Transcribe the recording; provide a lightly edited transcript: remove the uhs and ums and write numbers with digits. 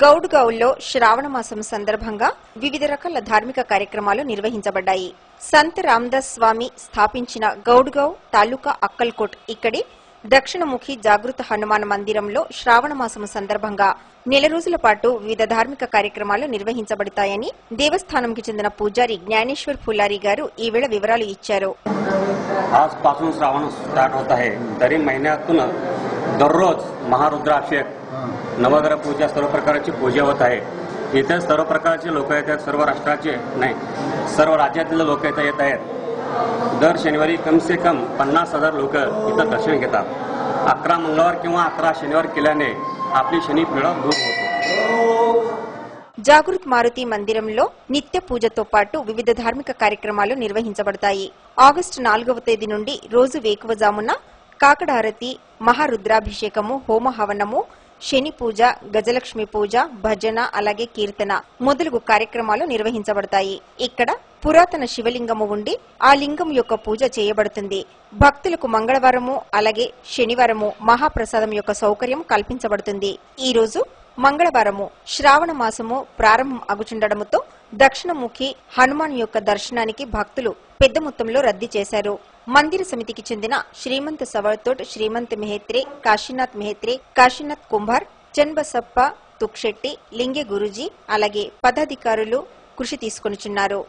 గౌడ్గావ్లో శ్రావణ మాసం సందర్భంగా వివిధ రకాల ధార్మిక కార్యక్రమాలు నిర్వహించబడ్డాయి. సంత్ రామదాస్ స్వామి స్థాపించిన గౌడ్గావ్ తాలూకా అక్కల్కోట్ ఇక్కడి దక్షిణముఖి జాగృత హనుమాన్ మందిరంలో శ్రావణ మాసం సందర్భంగా నెల రోజుల పాటు వివిధ ధార్మిక కార్యక్రమాలు నిర్వహించబడతాయని దేవస్థానంకి చెందిన పూజారి జ్ఞానేశ్వర్ ఫుల్లారి గారు ఈ వేళ వివరాలు ఇచ్చారు. आजपासून श्रावण स्टार्ट होत आहे. तरी महिन्यातून दररोज महारुद्राभिषेक, नवग्रह पूजा, सर्व प्रकारची पूजा होत आहे. इथे सर्व प्रकारचे लोक येतात, सर्व राष्ट्राचे नाही सर्व राज्यातील लोक इथे येत आहेत. दर शनिवारी कम से कम 50,000 लोक इथं दर्शन घेतात. 11 मंगळवार किंवा 11 शनिवार केल्याने आपली शनी पीडा दूर होतो. జాగృత్ మారుతి మందిరంలో నిత్య పూజతో పాటు వివిధ ధార్మిక కార్యక్రమాలు నిర్వహించబడతాయి. ఆగస్టు 4వ తేదీ నుండి రోజు వేకువజామున కాకడారతి, మహారుద్రాభిషేకము, హోమ హవనము, శని పూజ, గజలక్ష్మి పూజ, భజన, అలాగే కీర్తన మొదలగు కార్యక్రమాలు నిర్వహించబడతాయి. ఇక్కడ పురాతన శివలింగము ఉండి ఆ లింగం యొక్క పూజ చేయబడుతుంది. భక్తులకు మంగళవారము అలాగే శనివారము మహాప్రసాదం యొక్క సౌకర్యం కల్పించబడుతుంది. ఈ రోజు మంగళవారము శ్రావణ మాసము ప్రారంభం అగుచుండటంతో దక్షిణముఖి హనుమాన్ యొక్క దర్శనానికి భక్తులు పెద్ద మొత్తంలో రద్దీ చేశారు. మందిర సమితికి చెందిన శ్రీమంత్ సవర్తోట్, శ్రీమంత్ మెహత్రే, కాశీనాథ్ మెహత్రే, కాశీనాథ్ కుంభార్, చన్బసప్ప, తుక్షెట్టి, లింగే గురుజీ అలాగే పదాధికారులు కృషి తీసుకొనిచున్నారు.